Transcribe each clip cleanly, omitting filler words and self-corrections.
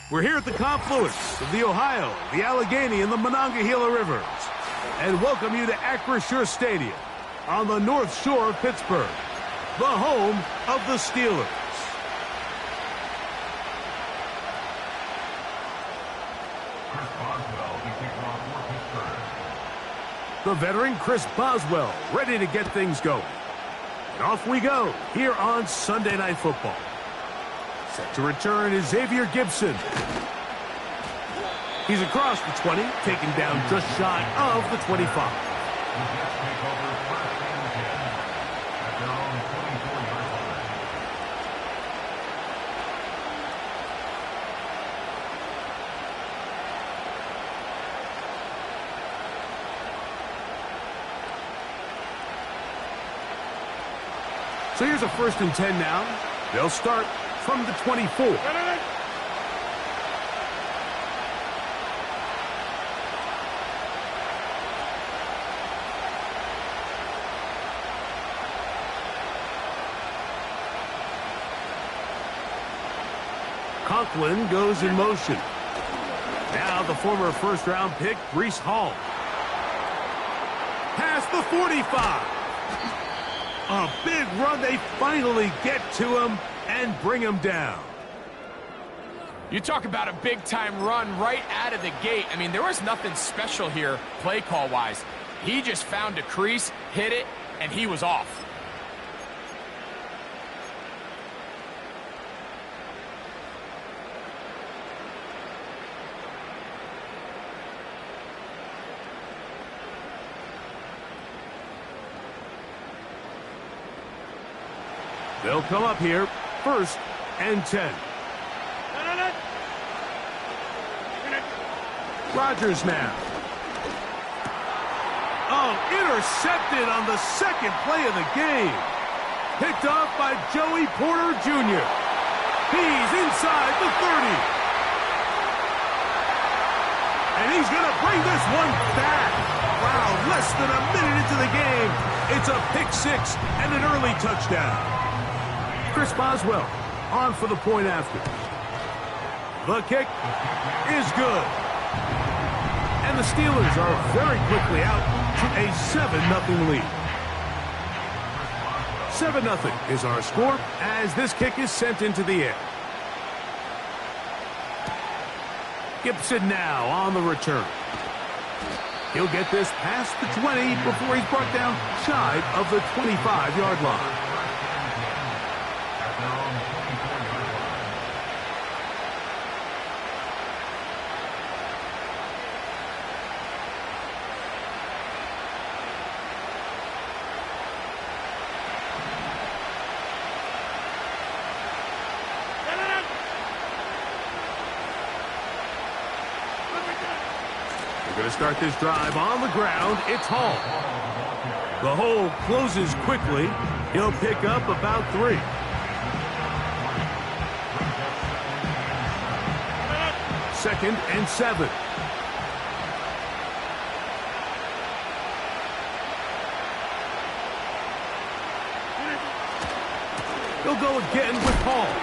We're here at the confluence of the Ohio, the Allegheny, and the Monongahela Rivers, and welcome you to Acrisure Stadium on the North Shore of Pittsburgh, the home of the Steelers. The veteran Chris Boswell ready to get things going. And off we go here on Sunday Night Football. Set to return is Xavier Gibson. He's across the 20, taken down just shy of the 25. So here's a 1st and 10 now. They'll start from the 24. Conklin goes in motion. Now the former first-round pick, Breece Hall. Past the 45. A big run. They finally get to him and bring him down. You talk about a big-time run right out of the gate. I mean, there was nothing special here play call-wise. He just found a crease, hit it, and he was off. They'll come up here, 1st and 10. Rodgers now. Oh, intercepted on the 2nd play of the game. Picked off by Joey Porter Jr. He's inside the 30. And he's going to bring this one back. Wow, less than a minute into the game. It's a pick 6 and an early touchdown. Chris Boswell on for the point after. The kick is good. And the Steelers are very quickly out to a 7-0 lead. 7-0 is our score as this kick is sent into the air. Gibson now on the return. He'll get this past the 20 before he's brought down shy of the 25-yard line. Going to start this drive on the ground. It's Hall. The hole closes quickly. He'll pick up about 3. Second and 7. He'll go again with Hall.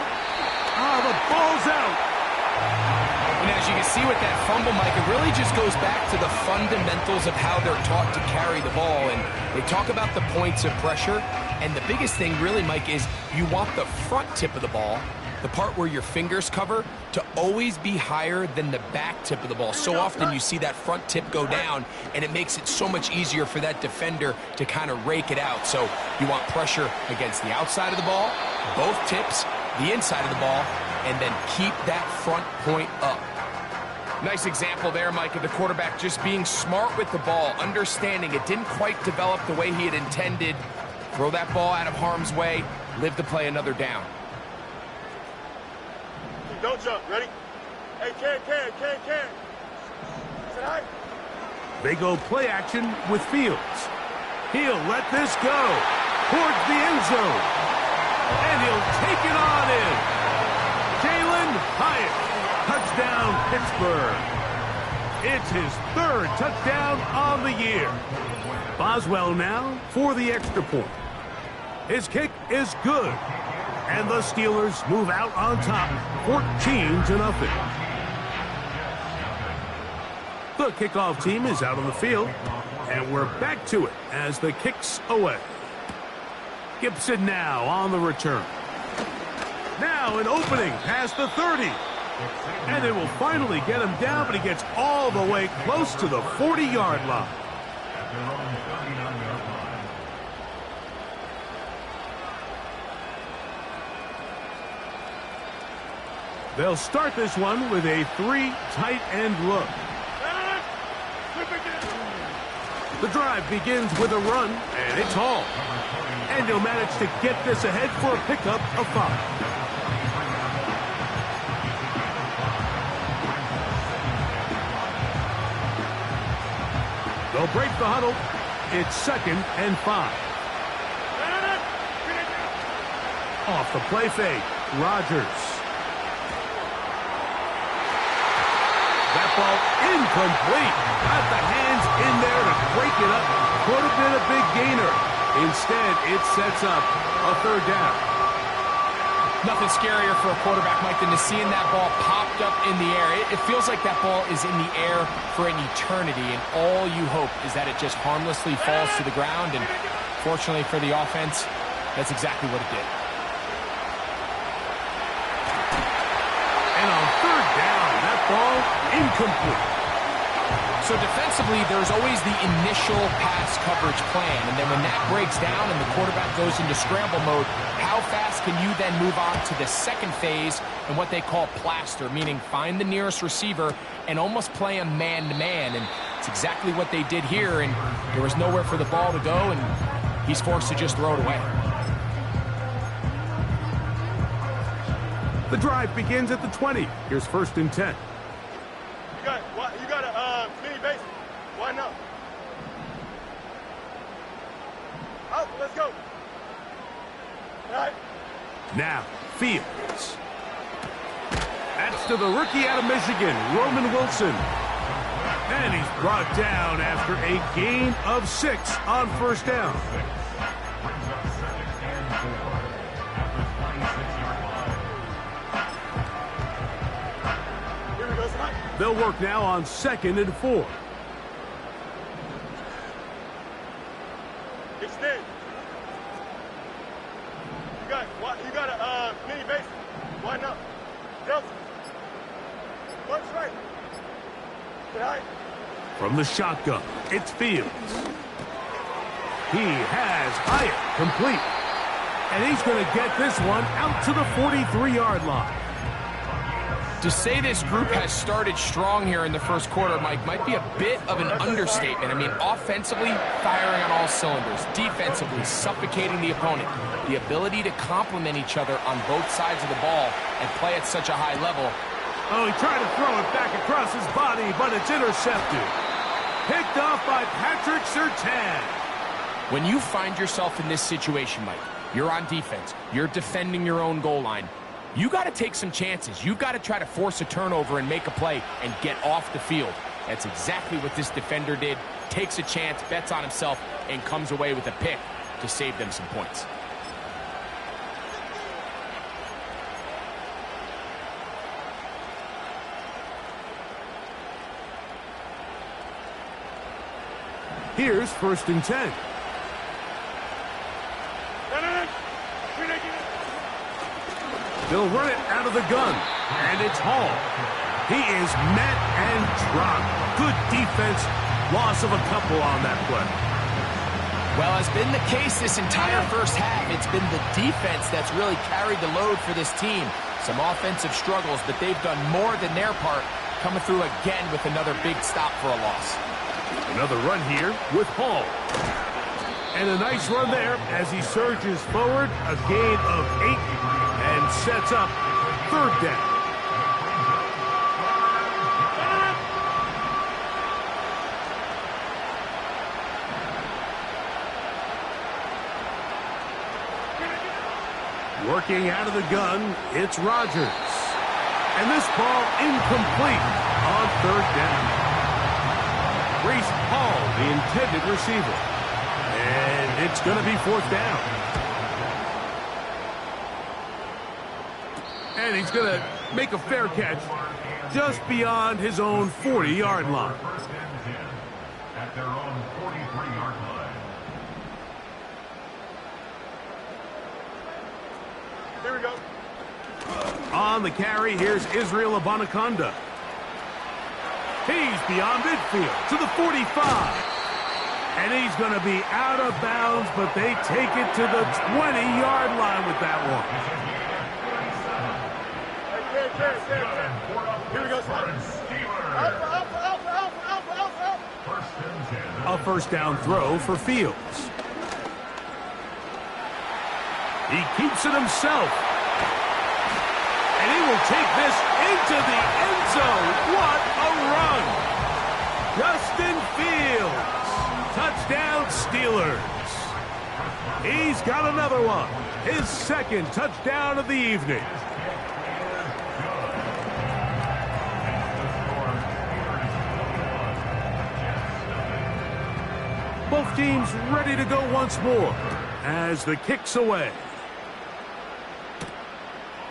The ball's out. And as you can see with that fumble, Mike, it really just goes back to the fundamentals of how they're taught to carry the ball. And they talk about the points of pressure. And the biggest thing really, Mike, is you want the front tip of the ball, the part where your fingers cover, to always be higher than the back tip of the ball. So often you see that front tip go down, and it makes it so much easier for that defender to kind of rake it out. So you want pressure against the outside of the ball, both tips, the inside of the ball, and then keep that front point up. Nice example there, Mike, of the quarterback just being smart with the ball, understanding it didn't quite develop the way he had intended. Throw that ball out of harm's way, live to play another down. Don't jump. Ready? Hey, can. Say hi. They go play action with Fields. He'll let this go towards the end zone. And he'll take it on in. Jalen Hyatt. Touchdown, Pittsburgh. It's his 3rd touchdown on the year. Boswell now for the extra point. His kick is good. And the Steelers move out on top, 14-0. The kickoff team is out on the field, and we're back to it as the kick's away. Gibson now on the return. Now an opening past the 30. And they will finally get him down, but he gets all the way close to the 40-yard line. They'll start this one with a 3 tight end look. The drive begins with a run, and it's Hall. And he'll manage to get this ahead for a pickup of 5. They'll break the huddle. It's 2nd and 5. Off the play fake, Rodgers. That ball incomplete. Got the hands in there to break it up. Could have been a big gainer. Instead, it sets up a 3rd down. Nothing scarier for a quarterback, Mike, than to seeing that ball popped up in the air. It feels like that ball is in the air for an eternity, and all you hope is that it just harmlessly falls to the ground, and fortunately for the offense, that's exactly what it did. And on 3rd down, that ball incomplete. So defensively, there's always the initial pass coverage plan, and then when that breaks down and the quarterback goes into scramble mode, how fast can you then move on to the second phase and what they call plaster, meaning find the nearest receiver and almost play him man-to-man, and it's exactly what they did here, and there was nowhere for the ball to go, and he's forced to just throw it away. The drive begins at the 20. Here's 1st and 10. You got a mini base. Why not? Out, let's go. All right. Now, Fields. That's to the rookie out of Michigan, Roman Wilson. And he's brought down after a gain of 6 on 1st down. Here we go, tonight. They'll work now on 2nd and 4. Extend. You got a mini base. Why not? Delta. Works right. All right. From the shotgun, it's Fields. He has Hyatt complete. And he's going to get this one out to the 43-yard line. To say this group has started strong here in the first quarter, Mike, might be a bit of an understatement. I mean, offensively, firing on all cylinders. Defensively, suffocating the opponent. The ability to complement each other on both sides of the ball and play at such a high level. Oh, he tried to throw it back across his body, but it's intercepted. Picked off by Patrick Surtain. When you find yourself in this situation, Mike, you're on defense. You're defending your own goal line. You got to take some chances. You've got to try to force a turnover and make a play and get off the field. That's exactly what this defender did. Takes a chance, bets on himself, and comes away with a pick to save them some points. Here's 1st and 10. They'll run it out of the gun, and it's Hall. He is met and dropped. Good defense, loss of a couple on that play. Well, as been the case this entire first half, it's been the defense that's really carried the load for this team. Some offensive struggles, but they've done more than their part, coming through again with another big stop for a loss. Another run here with Hall. And a nice run there as he surges forward, a gain of 8, and sets up 3rd down. Working out of the gun, it's Rodgers. And this ball incomplete on 3rd down. Breece Hall, the intended receiver. And it's going to be 4th down. And he's going to make a fair catch just beyond his own 40-yard line. Here we go. On the carry, here's Israel Abanaconda. He's beyond midfield to the 45. And he's going to be out of bounds, but they take it to the 20-yard line with that one. Here we go, A first down throw for Fields. He keeps it himself. And he will take this into the end zone. What a run! Justin Fields. Touchdown, Steelers. He's got another one. His second touchdown of the evening. Both teams ready to go once more as the kick's away.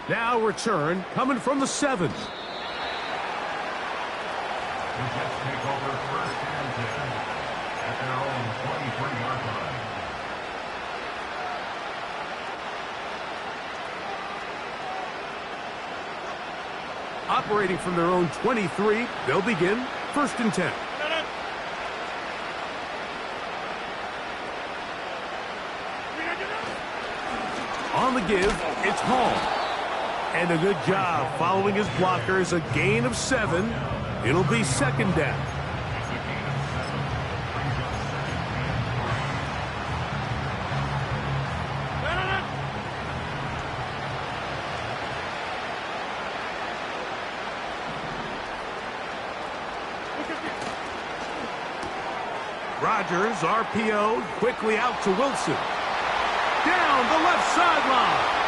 Now return coming from the 7. Operating from their own 23, they'll begin 1st and 10. On the give, it's Hall. And a good job following his blockers, a gain of 7. It'll be 2nd down. Rodgers, RPO, quickly out to Wilson. Down the left sideline.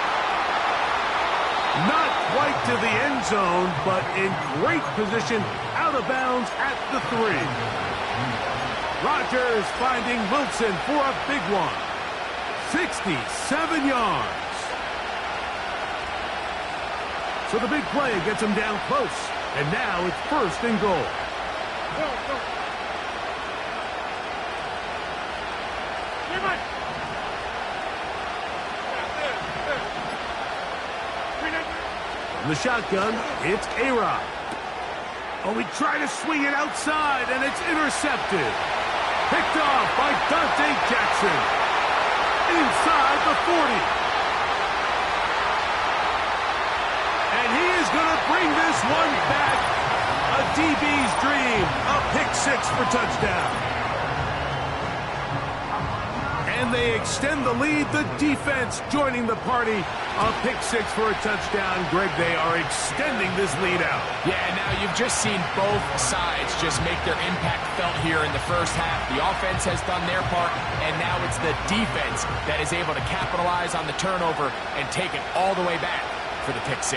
Not quite to the end zone, but in great position, out of bounds at the 3. Rodgers finding Wilson for a big one. 67 yards. So the big play gets him down close. And now it's 1st and goal. Go. From the shotgun, it's A-Rod. Oh, he tried to swing it outside, and it's intercepted. Picked off by Dante Jackson. Inside the 40. And he is going to bring this one back. A DB's dream. A pick 6 for touchdown. And they extend the lead. The defense joining the party. A pick 6 for a touchdown. Greg, they are extending this lead out. Yeah, now you've just seen both sides just make their impact felt here in the first half. The offense has done their part, and now it's the defense that is able to capitalize on the turnover and take it all the way back for the pick 6.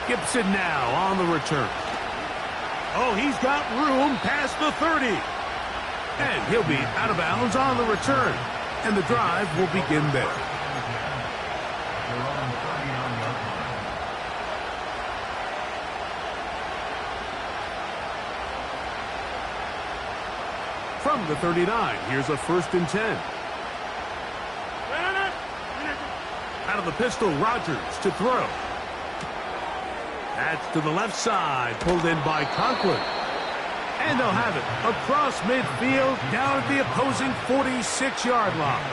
Gibson now on the return. Oh, he's got room past the 30. And he'll be out of bounds on the return. And the drive will begin there. From the 39, here's a 1st and 10. Out of the pistol, Rodgers to throw. That's to the left side, pulled in by Conklin. And they'll have it across midfield, down at the opposing 46-yard line.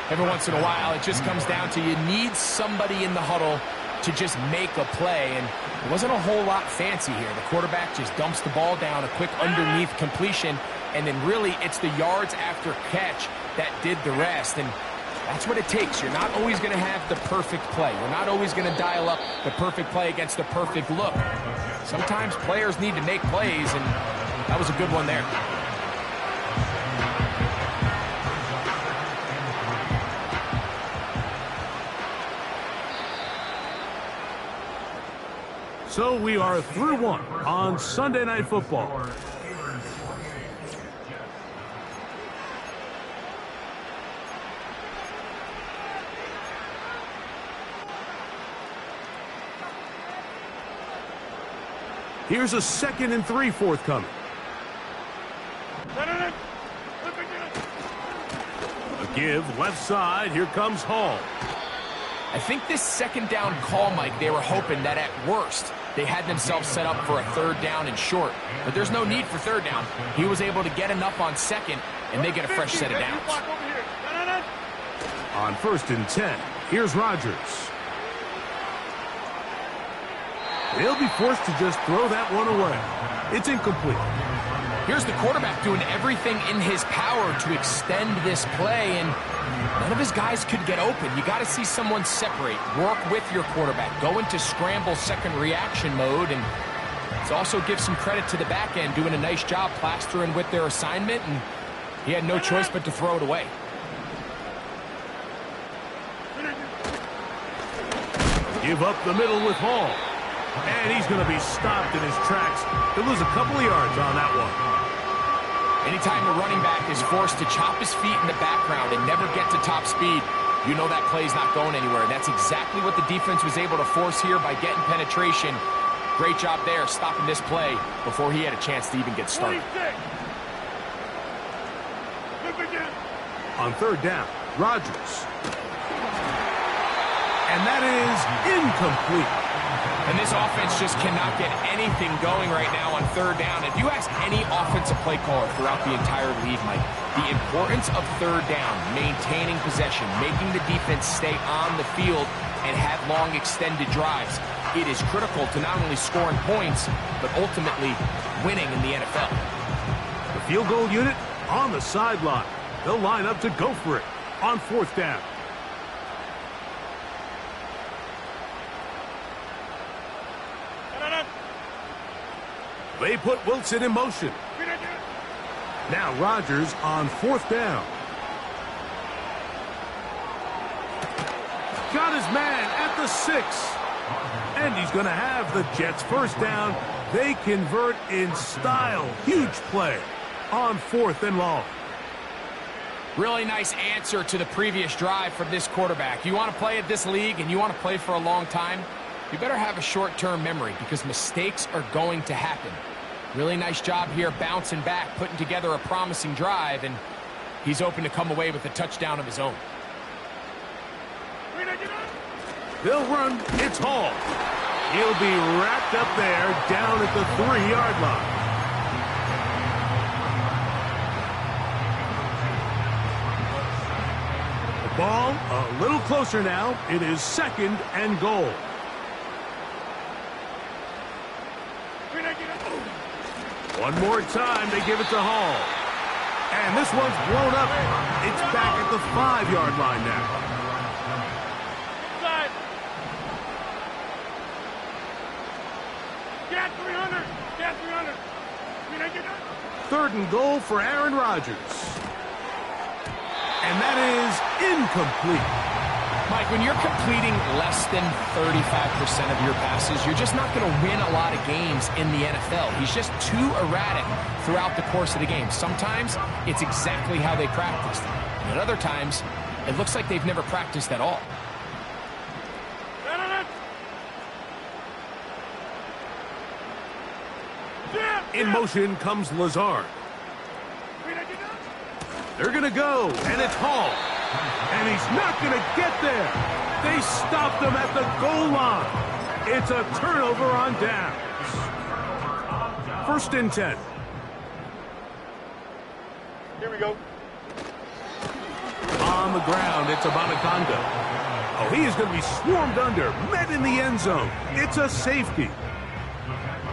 Every once in a while, it just comes down to you need somebody in the huddle to just make a play, and it wasn't a whole lot fancy here. The quarterback just dumps the ball down, a quick underneath completion, and then really it's the yards after catch that did the rest, and that's what it takes. You're not always going to have the perfect play. You're not always going to dial up the perfect play against the perfect look. Sometimes players need to make plays, and that was a good one there. So we are through one on Sunday Night Football. Here's a 2nd and 3 forthcoming. A give left side. Here comes Hall. I think this second down call, Mike, they were hoping that at worst they had themselves set up for a third down and short. But there's no need for third down. He was able to get enough on second, and they get a fresh set of downs. On 1st and 10, here's Rodgers. They'll be forced to just throw that one away. It's incomplete. Here's the quarterback doing everything in his power to extend this play, and none of his guys could get open. You got to see someone separate, work with your quarterback, go into scramble second reaction mode, and to also give some credit to the back end, doing a nice job plastering with their assignment, and he had no choice but to throw it away. Give up the middle with Hall. And he's going to be stopped in his tracks. He'll lose a couple of yards on that one. Anytime a running back is forced to chop his feet in the background and never get to top speed, you know that play's not going anywhere. And that's exactly what the defense was able to force here by getting penetration. Great job there, stopping this play before he had a chance to even get started. On 3rd down, Rodgers. And that is incomplete. And this offense just cannot get anything going right now on 3rd down. If you ask any offensive play caller throughout the entire league, Mike, the importance of 3rd down, maintaining possession, making the defense stay on the field and have long extended drives, it is critical to not only scoring points, but ultimately winning in the NFL. The field goal unit on the sideline. They'll line up to go for it on 4th down. They put Wilson in motion. Now Rodgers on 4th down. Got his man at the 6. And he's going to have the Jets first down. They convert in style. Huge play on 4th and long. Really nice answer to the previous drive from this quarterback. You want to play at this league and you want to play for a long time, you better have a short-term memory because mistakes are going to happen. Really nice job here bouncing back, putting together a promising drive, and he's open to come away with a touchdown of his own. They'll run. It's Hall. He'll be wrapped up there down at the 3-yard line. The ball a little closer now. It is 2nd and goal. One more time, they give it to Hall. And this one's blown up. It's back at the 5-yard line now. Inside. Get 300. Get 300. 3rd and goal for Aaron Rodgers. And that is incomplete. Mike, when you're completing less than 35% of your passes, you're just not going to win a lot of games in the NFL. He's just too erratic throughout the course of the game. Sometimes it's exactly how they practiced. And at other times, it looks like they've never practiced at all. In motion comes Lazard. They're going to go, and it's Hall. And he's not going to get there. They stopped him at the goal line. It's a turnover on downs. 1st and 10. Here we go. On the ground, it's Abanaconda. Oh, he is going to be swarmed under, met in the end zone. It's a safety.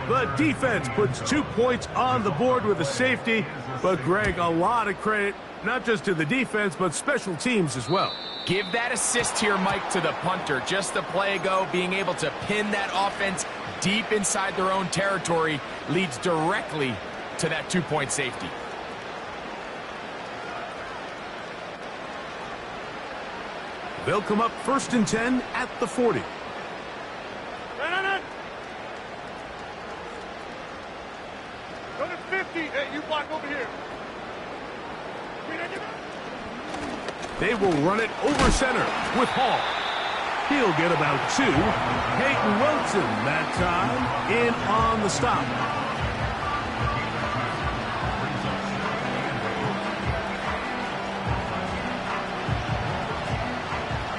The defense puts 2 points on the board with a safety. But, Greg, a lot of credit, not just to the defense, but special teams as well. Give that assist here, Mike, to the punter. Just a play ago, being able to pin that offense deep inside their own territory leads directly to that 2-point safety. They'll come up 1st and 10 at the 40. Go to 50. Hey, you block over here. They will run it over center with Hall. He'll get about 2. Peyton Wilson that time in on the stop.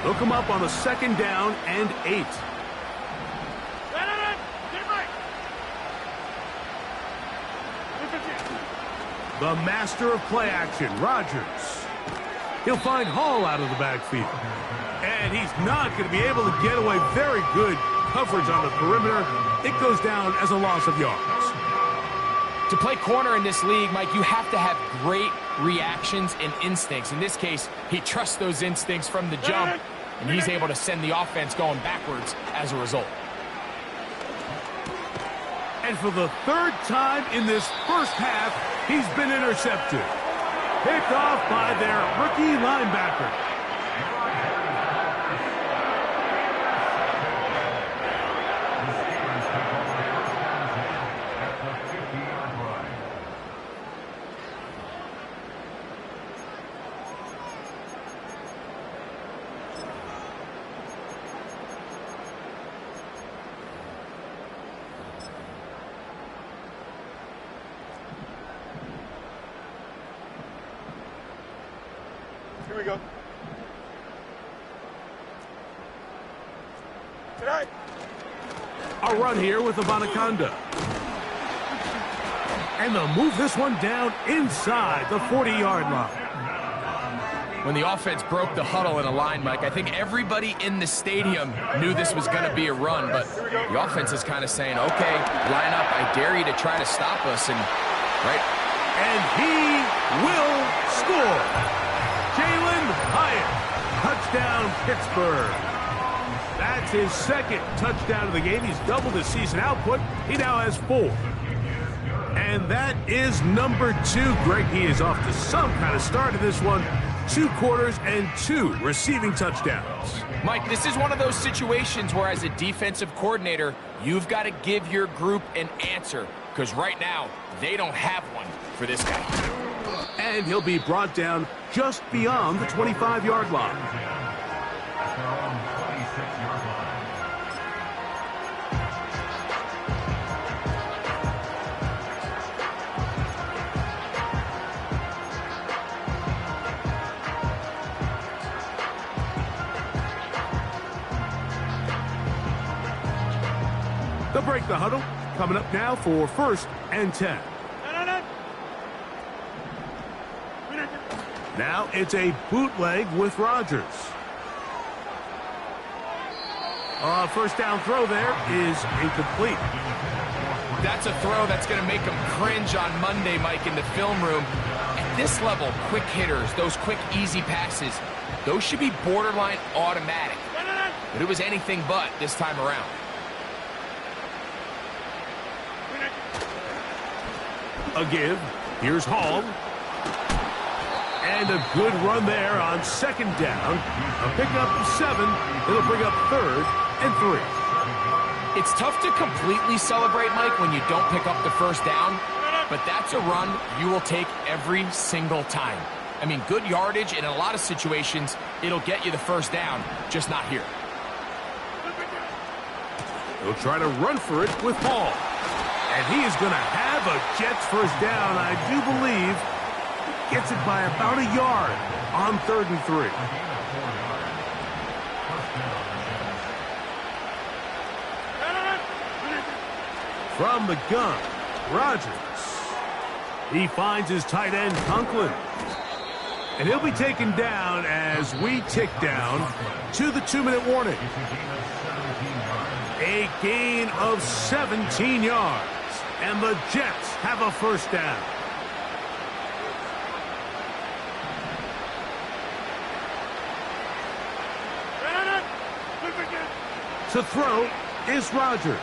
They'll come up on a 2nd down and 8. The master of play action, Rodgers. He'll find Hall out of the backfield. And he's not going to be able to get away. Very good coverage on the perimeter. It goes down as a loss of yards. To play corner in this league, Mike, you have to have great reactions and instincts. In this case, he trusts those instincts from the jump, and he's able to send the offense going backwards as a result. And for the 3rd time in this first half, he's been intercepted. Picked off by their rookie linebacker. Here we go. Tonight. A run here with the Anaconda. And they'll move this one down inside the 40-yard line. When the offense broke the huddle in a line, Mike, I think everybody in the stadium knew this was going to be a run, but the offense is kind of saying, okay, line up, I dare you to try to stop us, and And he will score. Jalen Hyatt, touchdown Pittsburgh. That's his 2nd touchdown of the game. He's doubled his season output. He now has 4. And that is number 2. Greg, he is off to some kind of start in this one. 2 quarters and 2 receiving touchdowns. Mike, this is one of those situations where as a defensive coordinator, you've got to give your group an answer, because right now, they don't have one for this guy. And he'll be brought down just beyond the 25-yard line. They'll break the huddle. Coming up now for 1st and 10. Now it's a bootleg with Rodgers. First down throw there is incomplete. That's a throw that's going to make them cringe on Monday, Mike, in the film room. At this level, quick hitters, those quick, easy passes, those should be borderline automatic. But it was anything but this time around. A give. Here's Hall. And a good run there on 2nd down. A pickup of 7. It'll bring up 3rd and 3. It's tough to completely celebrate, Mike, when you don't pick up the first down, but that's a run you will take every single time. I mean, good yardage, and in a lot of situations, it'll get you the first down, just not here. He'll try to run for it with Hall. And he is going to have a Jets first down, I do believe. Gets it by about a yard on 3rd and 3. From the gun, Rodgers. He finds his tight end, Conklin. And he'll be taken down as we tick down to the 2-minute warning. A gain of 17 yards. And the Jets have a first down. To throw is Rodgers.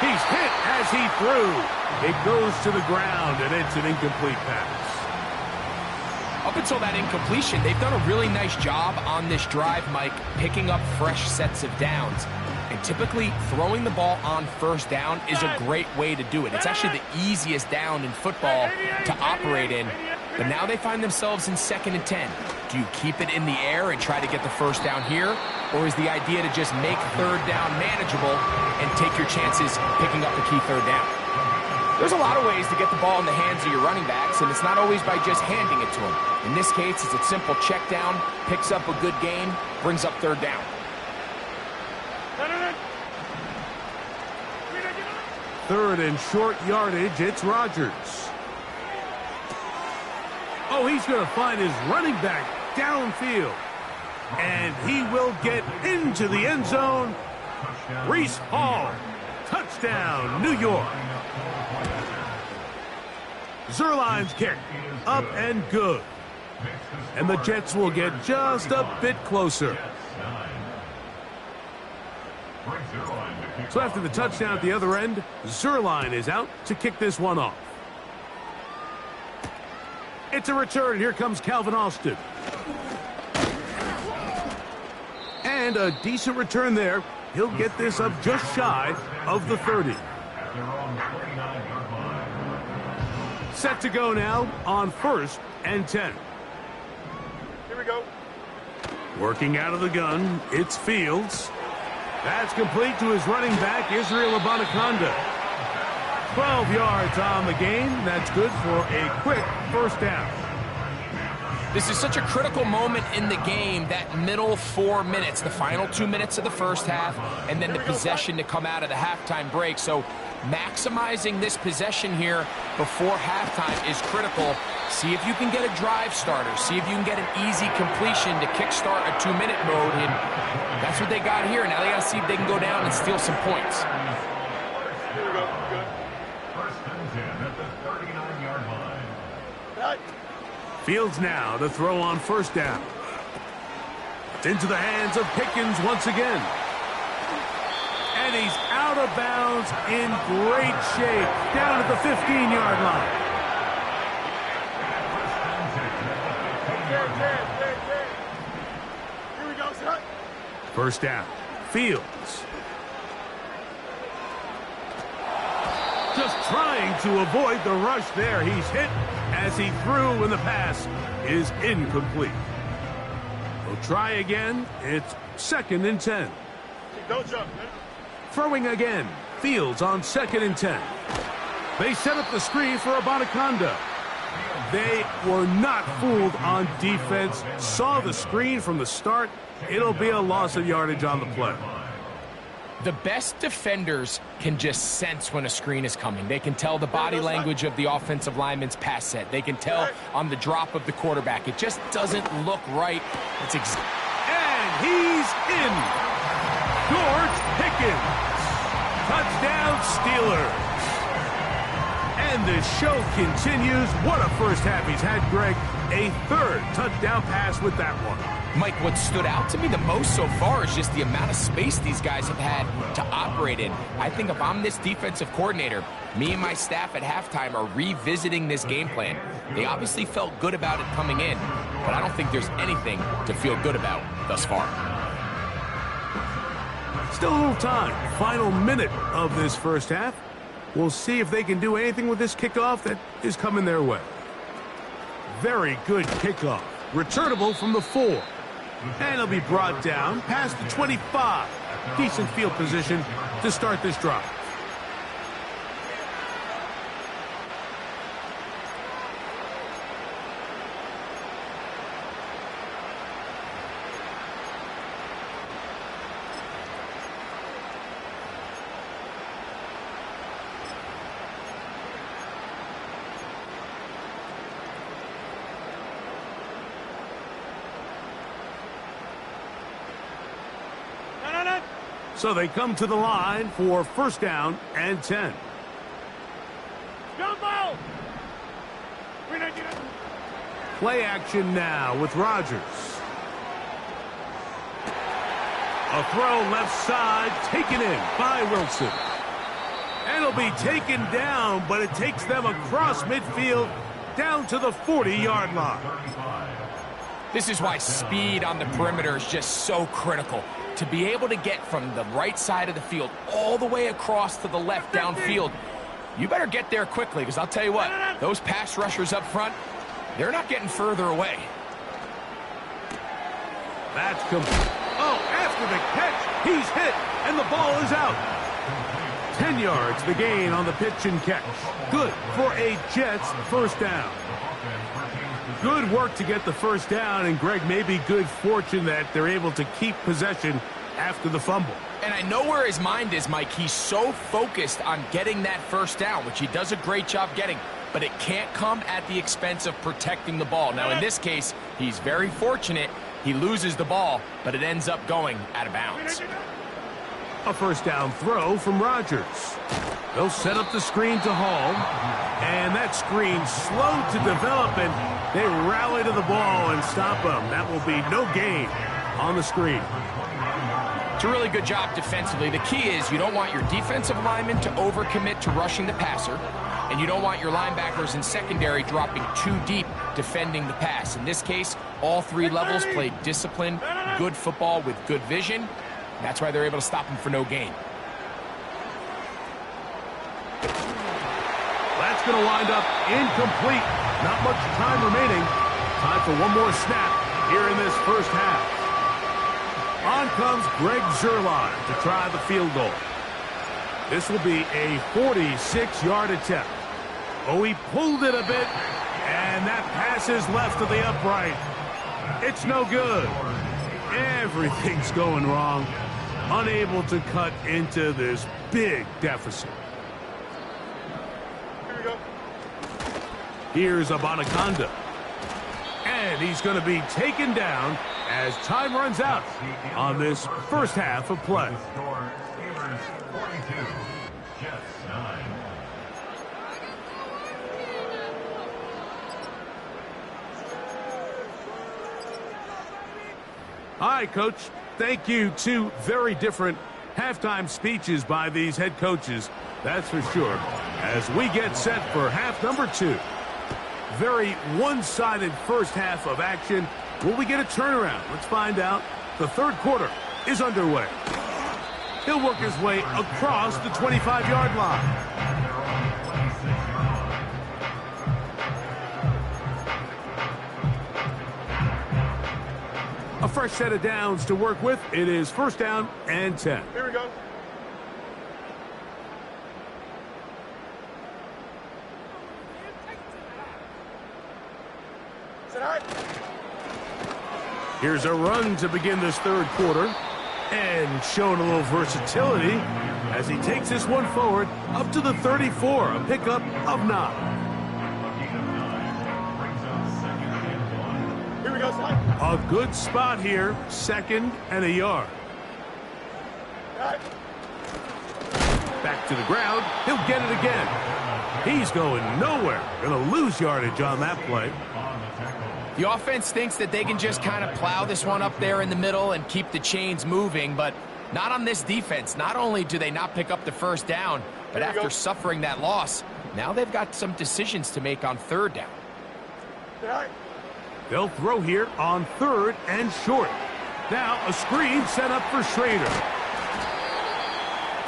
He's hit as he threw. It goes to the ground, and it's an incomplete pass. Up until that incompletion, they've done a really nice job on this drive, Mike, picking up fresh sets of downs. And typically, throwing the ball on first down is a great way to do it. It's actually the easiest down in football to operate in. But now they find themselves in 2nd and 10. Do you keep it in the air and try to get the first down here? Or is the idea to just make 3rd down manageable and take your chances picking up the key 3rd down? There's a lot of ways to get the ball in the hands of your running backs, and it's not always by just handing it to them. In this case, it's a simple check down, picks up a good gain, brings up third down. Third and short yardage, it's Rodgers. Oh, he's going to find his running back downfield. And he will get into the end zone. Breece Hall, touchdown, New York. Zuerlein's kick, up and good. And the Jets will get just a bit closer. So after the touchdown at the other end, Zuerlein is out to kick this one off. It's a return. Here comes Calvin Austin. And a decent return there. He'll get this up just shy of the 30. Set to go now on 1st and 10. Here we go. Working out of the gun, it's Fields. That's complete to his running back, Israel Abanikanda. 12 yards on the game. That's good for a quick first down. This is such a critical moment in the game, that middle 4 minutes, the final 2 minutes of the first half, and then the possession to come out of the halftime break. So maximizing this possession here before halftime is critical. See if you can get a drive starter. See if you can get an easy completion to kickstart a 2-minute mode. And that's what they got here. Now they got to see if they can go down and steal some points. Here we go. Good. First and 10 at the 39-yard line. Back. Fields now to throw on first down. It's into the hands of Pickens once again. And he's out of bounds in great shape down at the 15-yard line. Here we go, son. First down. Fields. Just trying to avoid the rush there. He's hit as he threw, and the pass is incomplete. We'll try again. It's 2nd and 10. Don't jump, man. Throwing again. Fields on 2nd and 10. They set up the screen for Abanikanda. They were not fooled on defense. Saw the screen from the start. It'll be a loss of yardage on the play. The best defenders can just sense when a screen is coming. They can tell the body language of the offensive lineman's pass set. They can tell on the drop of the quarterback. It just doesn't look right. And he's in. George Pickens. Touchdown Steelers. And the show continues. What a first half he's had, Greg. A 3rd touchdown pass with that one. Mike, what stood out to me the most so far is just the amount of space these guys have had to operate in. I think if I'm this defensive coordinator, me and my staff at halftime are revisiting this game plan. They obviously felt good about it coming in, but I don't think there's anything to feel good about thus far. Still a little time. Final minute of this first half. We'll see if they can do anything with this kickoff that is coming their way. Very good kickoff. Returnable from the 4. And it'll be brought down past the 25. Decent field position to start this drive. So they come to the line for first down and 10. Jumbo! Play action now with Rodgers. A throw left side taken in by Wilson. And it'll be taken down, but it takes them across midfield down to the 40-yard line. This is why speed on the perimeter is just so critical. To be able to get from the right side of the field all the way across to the left downfield, you better get there quickly, because I'll tell you what, those pass rushers up front, they're not getting further away. That's complete. Oh, after the catch, he's hit, and the ball is out. 10 yards the gain on the pitch and catch. Good for a Jets first down. Good work to get the first down, and Greg, maybe good fortune that they're able to keep possession after the fumble. And I know where his mind is, Mike. He's so focused on getting that first down, which he does a great job getting, but it can't come at the expense of protecting the ball. Now, in this case, he's very fortunate. He loses the ball, but it ends up going out of bounds. A first down throw from Rodgers. They'll set up the screen to Hall, and that screen slow to develop, and they rally to the ball and stop him. That will be no gain on the screen. It's a really good job defensively. The key is you don't want your defensive linemen to overcommit to rushing the passer, and you don't want your linebackers in secondary dropping too deep defending the pass. In this case, all three levels played disciplined, good football with good vision. That's why they're able to stop him for no gain. That's going to wind up incomplete. Not much time remaining. Time for one more snap here in this first half. On comes Greg Zuerlein to try the field goal. This will be a 46-yard attempt. Oh, he pulled it a bit, and that pass is left to the upright. It's no good. Everything's going wrong. Unable to cut into this big deficit. Here we go. Here's Abanaconda. And he's going to be taken down as time runs out on this first half of play. The score, Steelers 42, Jets 9. Hi, Coach. Thank you. Two very different halftime speeches by these head coaches, that's for sure, as we get set for half number 2. Very one-sided first half of action. Will we get a turnaround? Let's find out. The third quarter is underway. He'll work his way across the 25-yard line. A fresh set of downs to work with. It is first down and 10. Here we go. Sit high. Here's a run to begin this third quarter. And showing a little versatility as he takes this one forward up to the 34. A pickup of 9. Here we go, son. A good spot here. Second and a yard. Got it. Back to the ground. He'll get it again. He's going nowhere. Going to lose yardage on that play. The offense thinks that they can just kind of plow this one up there in the middle and keep the chains moving, but not on this defense. Not only do they not pick up the first down, but after suffering that loss, now they've got some decisions to make on third down. Sit high. They'll throw here on third and short. Now a screen set up for Schrader.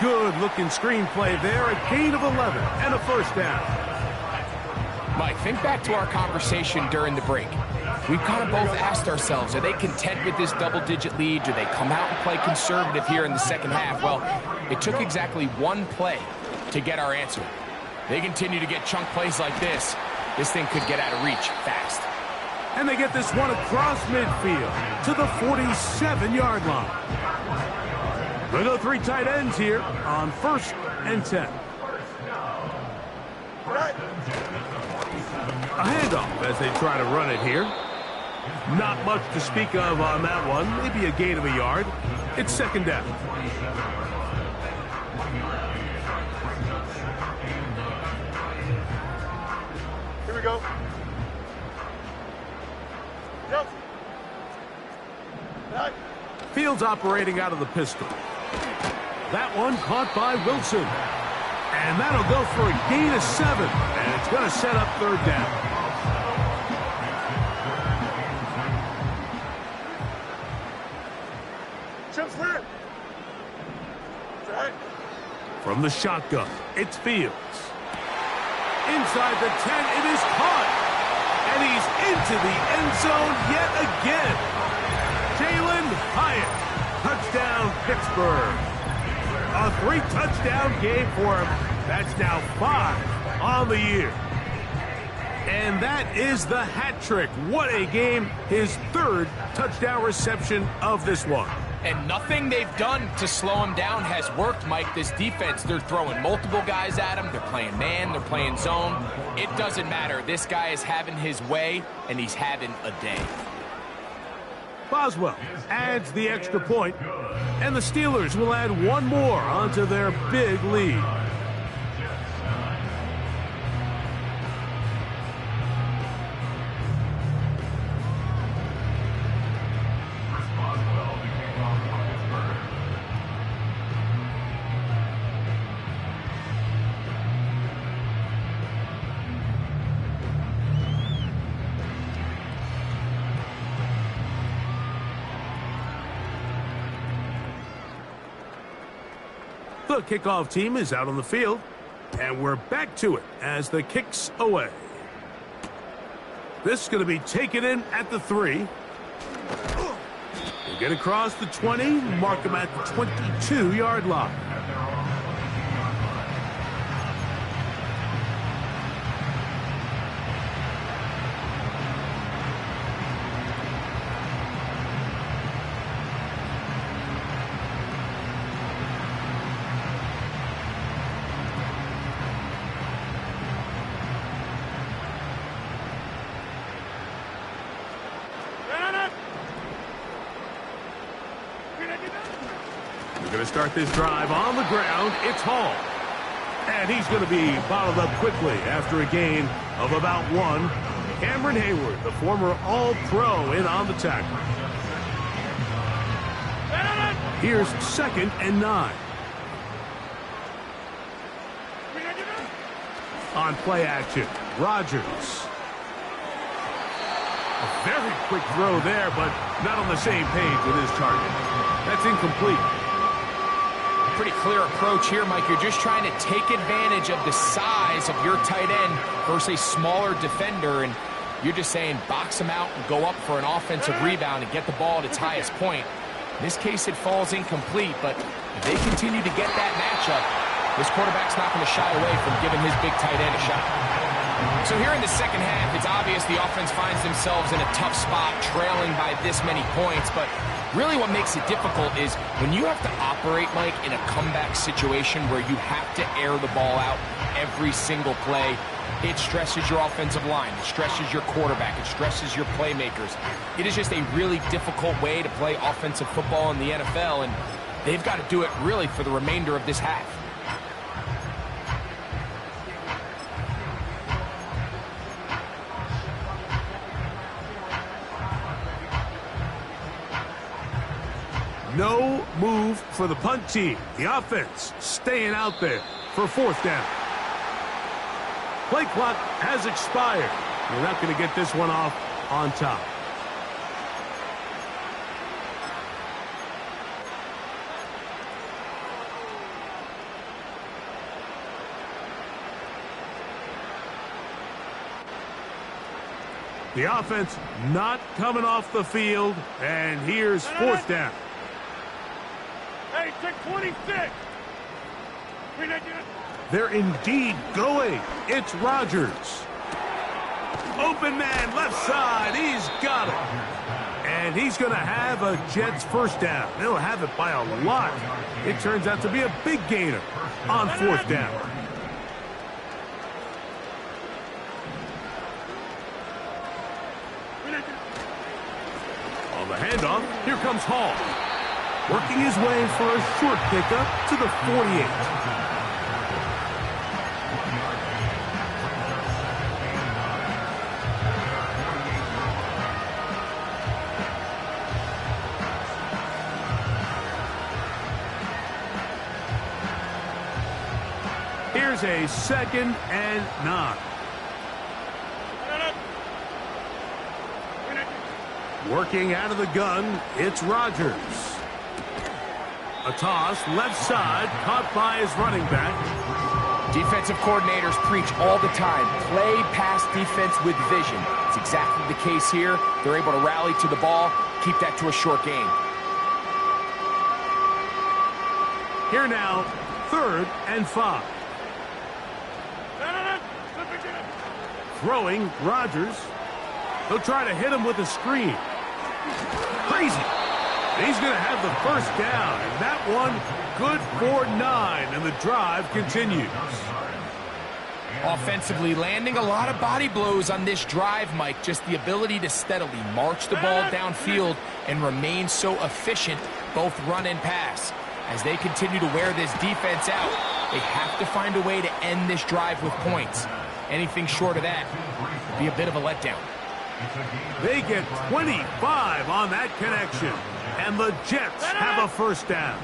Good looking screen play there. A gain of 11 and a first down. Mike, think back to our conversation during the break. We've kind of both asked ourselves, are they content with this double-digit lead? Do they come out and play conservative here in the second half? Well, it took exactly one play to get our answer. They continue to get chunk plays like this. This thing could get out of reach fast. And they get this one across midfield to the 47-yard line. We'll go 3 tight ends here on first and 10. A handoff as they try to run it here. Not much to speak of on that one. Maybe a gain of a yard. It's second down. Here we go. Yep. Sit high. Fields operating out of the pistol. That one caught by Wilson. And that'll go for a gain of 7. And it's going to set up third down. Chip slam. Sit high. From the shotgun, it's Fields. Inside the 10, it is caught. And he's into the end zone yet again. Jalen Hyatt. Touchdown, Pittsburgh. A 3-touchdown game for him. That's now 5 on the year. And that is the hat trick. What a game. His 3rd touchdown reception of this one. And nothing they've done to slow him down has worked, Mike. This defense, they're throwing multiple guys at him. They're playing man, they're playing zone. It doesn't matter. This guy is having his way, and he's having a day. Boswell adds the extra point, and the Steelers will add one more onto their big lead. The kickoff team is out on the field, and we're back to it as the kick's away. This is going to be taken in at the 3. We'll get across the 20, mark him at the 22-yard line. We're going to start this drive on the ground. It's Hall. And he's going to be bottled up quickly after a gain of about 1. Cameron Hayward, the former All-Pro, in on the tackle. Here's 2nd and 9. On play action, Rodgers. A very quick throw there, but not on the same page with his target. That's incomplete. Pretty clear approach here, Mike. You're just trying to take advantage of the size of your tight end versus a smaller defender, and you're just saying box him out and go up for an offensive rebound and get the ball at its highest point. In this case, it falls incomplete, but if they continue to get that matchup, this quarterback's not going to shy away from giving his big tight end a shot. So here in the second half, it's obvious the offense finds themselves in a tough spot, trailing by this many points, but really what makes it difficult is when you have to operate, Mike, in a comeback situation where you have to air the ball out every single play, it stresses your offensive line, it stresses your quarterback, it stresses your playmakers. It is just a really difficult way to play offensive football in the NFL, and they've got to do it really for the remainder of this half. No move for the punt team. The offense staying out there for 4th down. Play clock has expired. We're not going to get this one off on top. The offense not coming off the field, and here's 4th down. Hey, check 26. They're indeed going. It's Rodgers. Open man, left side. He's got it. And he's going to have a Jets 1st down. They'll have it by a lot. It turns out to be a big gainer on 4th down. On the handoff, here comes Hall. Working his way for a short pickup to the 48. Here's a 2nd and 9. Working out of the gun, it's Rodgers. A toss, left side, caught by his running back. Defensive coordinators preach all the time, play pass defense with vision. It's exactly the case here. They're able to rally to the ball, keep that to a short gain. Here now, 3rd and 5. Throwing, Rodgers. He'll try to hit him with a screen. Crazy. He's going to have the first down, and that one good for 9, and the drive continues. Offensively landing a lot of body blows on this drive, Mike. Just the ability to steadily march the ball downfield and remain so efficient, both run and pass. As they continue to wear this defense out, they have to find a way to end this drive with points. Anything short of that would be a bit of a letdown. They get 25 on that connection, and the Jets have a first down.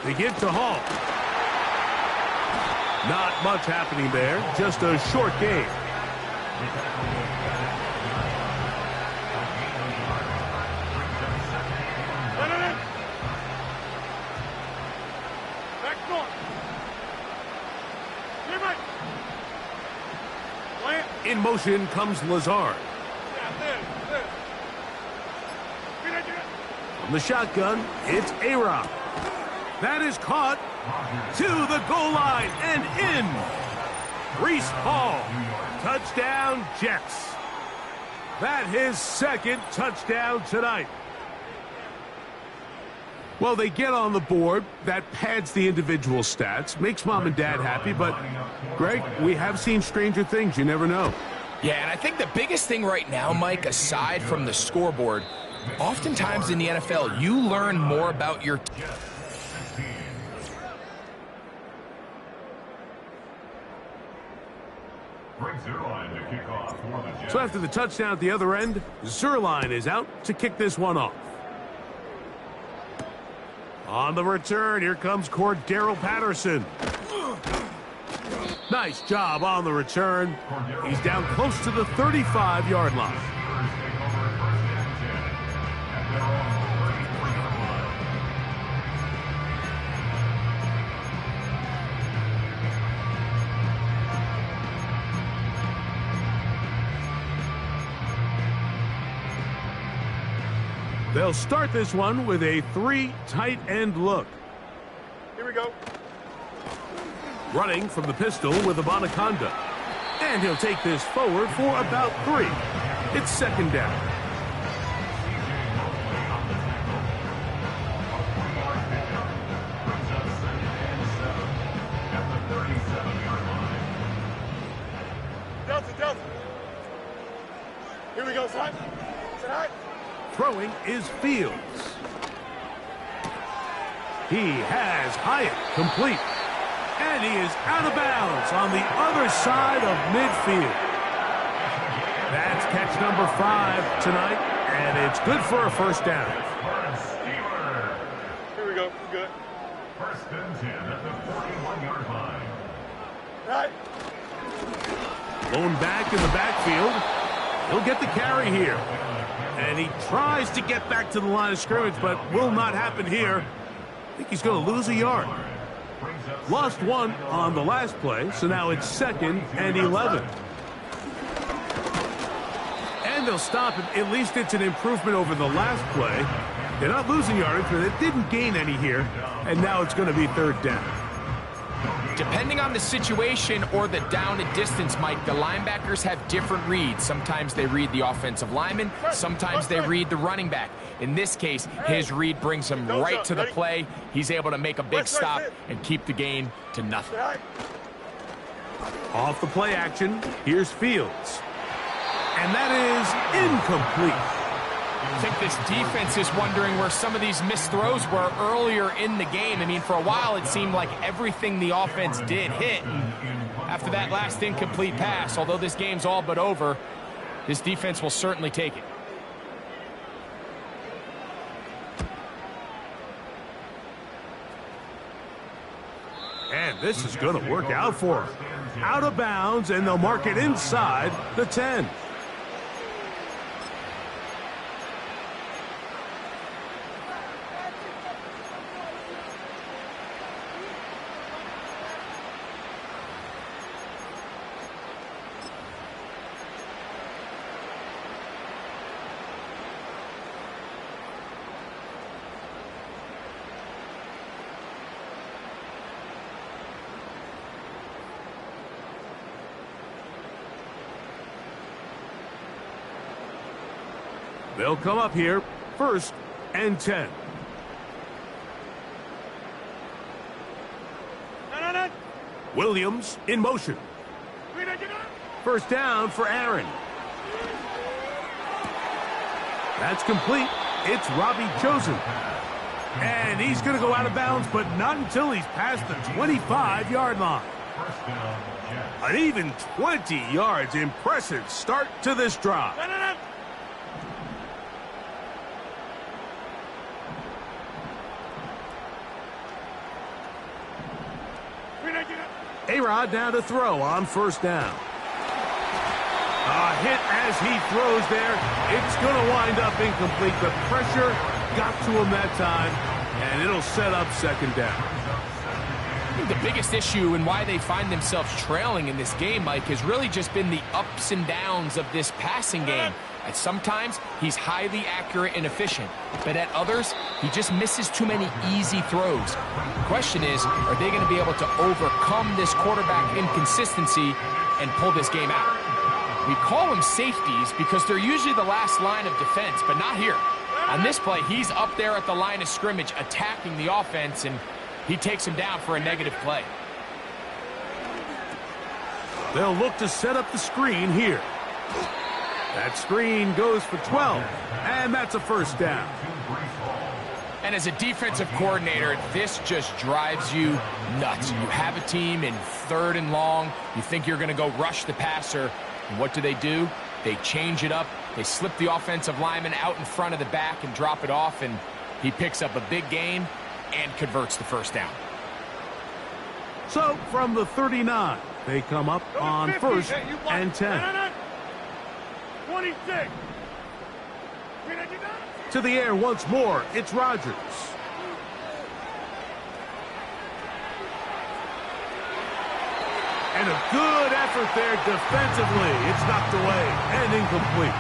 They give to Hall. Not much happening there, just a short game. In motion comes Lazard. From the shotgun, it's A-Rob. That is caught to the goal line and in. Breece Hall, touchdown Jets. That his 2nd touchdown tonight. Well, they get on the board. That pads the individual stats, makes mom and dad happy, but Greg, we have seen stranger things. You never know. Yeah, and I think the biggest thing right now, Mike, aside from the scoreboard, oftentimes in the NFL, you learn more about your team. So after the touchdown at the other end, Zerline is out to kick this one off. On the return, here comes Cordero Patterson. Nice job on the return. He's down close to the 35-yard line. They'll start this one with a 3 tight end look. Here we go. Running from the pistol with Abanaconda. And he'll take this forward for about 3. It's 2nd down. Delta. Here we go, son. Tonight. Throwing is Fields. He has Hyatt complete. And he is out of bounds on the other side of midfield. That's catch number 5 tonight, and it's good for a first down. Here we go. Good. 1st and 10 at the 41-yard line. Right. Blown back in the backfield. He'll get the carry here. And he tries to get back to the line of scrimmage, but will not happen here. I think he's going to lose a yard. Lost 1 on the last play, so now it's 2nd and 11. And they'll stop it. At least it's an improvement over the last play. They're not losing yardage, but they didn't gain any here. And now it's going to be 3rd down. Depending on the situation or the down and distance, Mike, the linebackers have different reads. Sometimes they read the offensive lineman. Sometimes they read the running back. In this case, his read brings him right to the play. He's able to make a big stop and keep the gain to nothing. Off the play action, here's Fields. And that is incomplete. I think this defense is wondering where some of these missed throws were earlier in the game. I mean, for a while, it seemed like everything the offense did hit. And after that last incomplete pass, although this game's all but over, this defense will certainly take it. And this is going to work out for him. Out of bounds, and they'll mark it inside the 10. They'll come up here, 1st and 10. Williams in motion. 1st down for Aaron. That's complete. It's Robbie Chosen. And he's going to go out of bounds, but not until he's past the 25-yard line. An even 20 yards. Impressive start to this drive. A-Rod now to throw on 1st down. A hit as he throws there. It's going to wind up incomplete. The pressure got to him that time, and it'll set up 2nd down. The biggest issue and why they find themselves trailing in this game, Mike, has really just been the ups and downs of this passing game. At sometimes, he's highly accurate and efficient, but at others, he just misses too many easy throws. The question is, are they going to be able to overcome this quarterback inconsistency and pull this game out? We call them safeties because they're usually the last line of defense, but not here. On this play, he's up there at the line of scrimmage attacking the offense, and he takes him down for a negative play. They'll look to set up the screen here. That screen goes for 12, and that's a 1st down. And as a defensive coordinator, this just drives you nuts. You have a team in 3rd and long. You think you're going to go rush the passer. And what do? They change it up. They slip the offensive lineman out in front of the back and drop it off, and he picks up a big gain and converts the 1st down. So from the 39, they come up on 1st and 10. 26. To the air once more, it's Rodgers. And a good effort there defensively. It's knocked away and incomplete.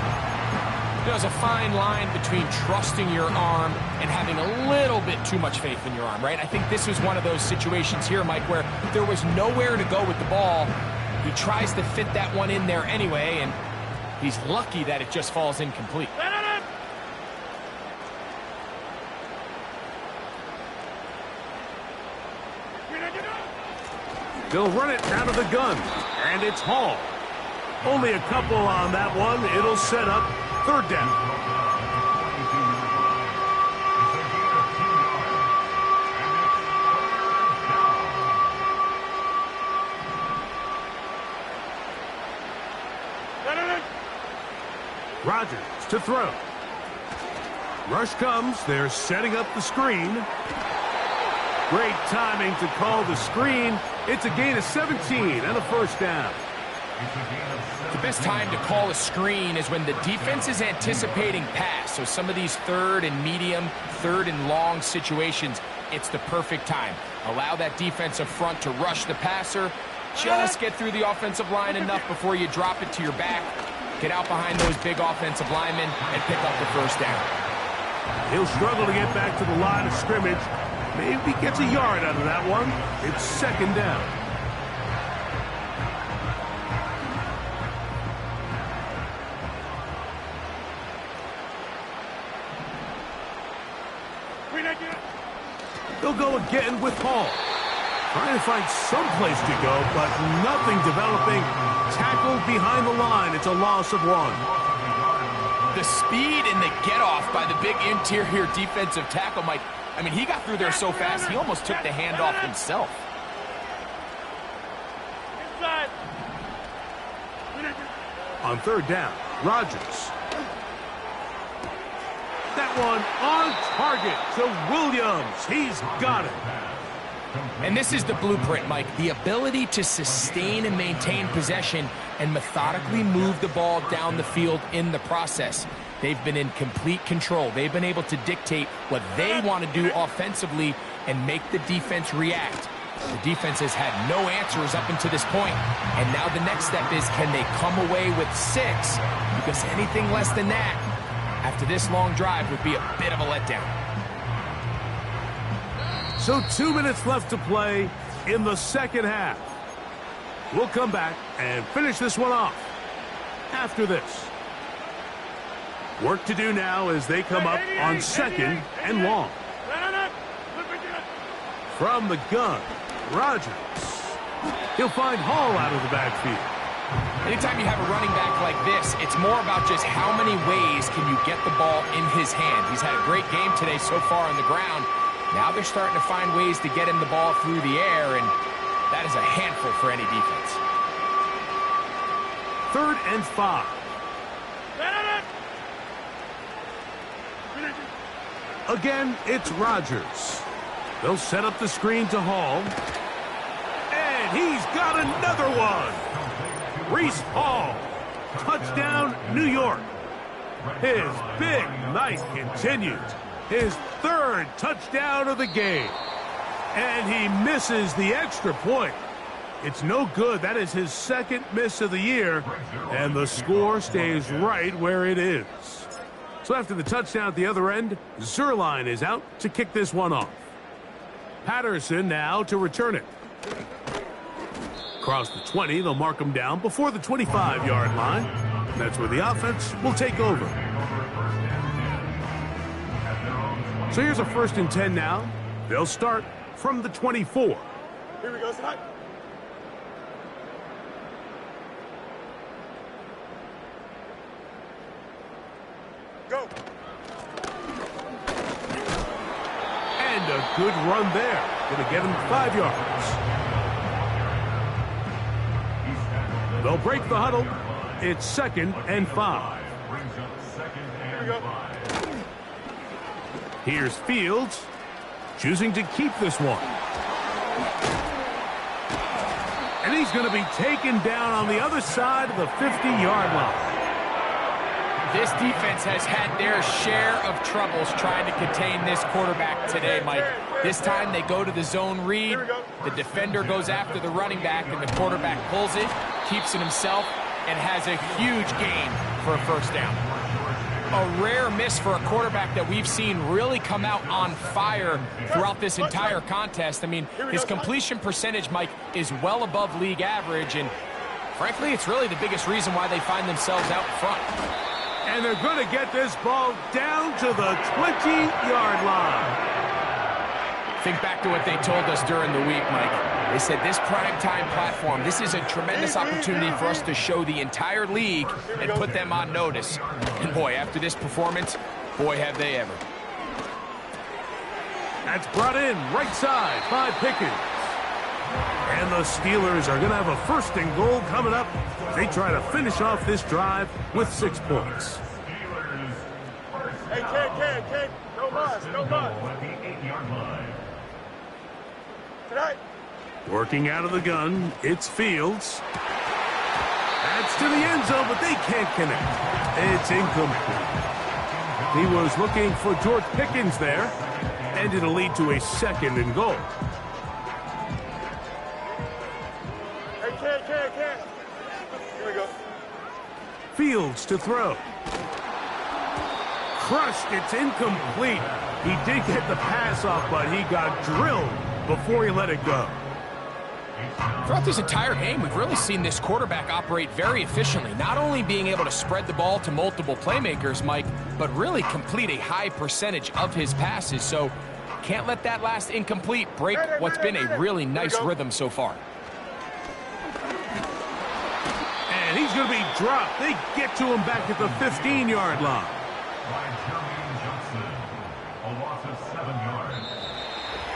There's a fine line between trusting your arm and having a little bit too much faith in your arm, right? I think this was one of those situations here, Mike, where there was nowhere to go with the ball. He tries to fit that one in there anyway, and he's lucky that it just falls incomplete. They'll run it out of the gun, and it's Hall. Only a couple on that one. It'll set up 3rd down. Rodgers to throw. Rush comes. They're setting up the screen. Great timing to call the screen. It's a gain of 17 and a 1st down. The best time to call a screen is when the defense is anticipating pass. So some of these 3rd and medium, 3rd and long situations, it's the perfect time. Allow that defensive front to rush the passer. Just get through the offensive line enough before you drop it to your back. Get out behind those big offensive linemen and pick up the 1st down. He'll struggle to get back to the line of scrimmage. Maybe gets a yard out of that one. It's 2nd down. They'll go again with Hall. Trying to find some place to go, but nothing developing. Tackled behind the line. It's a loss of 1. The speed and the get-off by the big interior defensive tackle, Mike. I mean, he got through there so fast, he almost took the handoff himself. On 3rd down, Rodgers. That one on target to Williams. He's got it. And this is the blueprint, Mike. The ability to sustain and maintain possession and methodically move the ball down the field in the process. They've been in complete control. They've been able to dictate what they want to do offensively and make the defense react. The defense has had no answers up until this point, and now the next step is, can they come away with 6? Because anything less than that, after this long drive, would be a bit of a letdown. So 2 minutes left to play in the 2nd half. We'll come back and finish this one off after this. Work to do now as they come up on 2nd and long. From the gun, Rodgers. He'll find Hall out of the backfield. Anytime you have a running back like this, it's more about just how many ways can you get the ball in his hand. He's had a great game today so far on the ground. Now they're starting to find ways to get him the ball through the air, and that is a handful for any defense. 3rd and 5. Again, it's Rodgers. They'll set up the screen to Hall. And he's got another one. Reese Hall. Touchdown, New York. His big night continues. His 3rd touchdown of the game. And he misses the extra point. It's no good. That is his 2nd miss of the year. And the score stays right where it is. So after the touchdown at the other end, Zerline is out to kick this one off. Patterson now to return it. Across the 20, they'll mark him down before the 25-yard line. That's where the offense will take over. So here's a 1st and 10 now. They'll start from the 24. Here we go, Side. Go. And a good run there. Going to get him 5 yards. They'll break the huddle. It's 2nd and 5. Here we go. Here's Fields, choosing to keep this one. And he's going to be taken down on the other side of the 50-yard line. This defense has had their share of troubles trying to contain this quarterback today, Mike. This time they go to the zone read. The defender goes after the running back, and the quarterback pulls it, keeps it himself, and has a huge gain for a 1st down. A rare miss for a quarterback that we've seen really come out on fire throughout this entire contest. I mean, his completion percentage, Mike, is well above league average, and frankly, it's really the biggest reason why they find themselves out in front. And they're going to get this ball down to the 20-yard line. Think back to what they told us during the week, Mike. They said this primetime platform, this is a tremendous opportunity for us to show the entire league and put them on notice. And boy, after this performance, boy, have they ever. That's brought in right side by Pickens. And the Steelers are going to have a 1st and goal coming up. They try to finish off this drive with 6 points. Hey, Ken. No loss. Tonight. Working out of the gun, it's Fields. That's to the end zone, but they can't connect. It's incomplete. He was looking for George Pickens there, and it'll lead to a 2nd and goal. Hey, Ken. Here we go. Fields to throw. Crushed. It's incomplete. He did get the pass off, but he got drilled before he let it go. Throughout this entire game, we've really seen this quarterback operate very efficiently, not only being able to spread the ball to multiple playmakers, Mike, but really complete a high percentage of his passes. So can't let that last incomplete break what's been a really nice rhythm so far. And he's going to be dropped. They get to him back at the 15-yard line.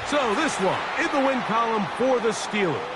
So this one in the win column for the Steelers.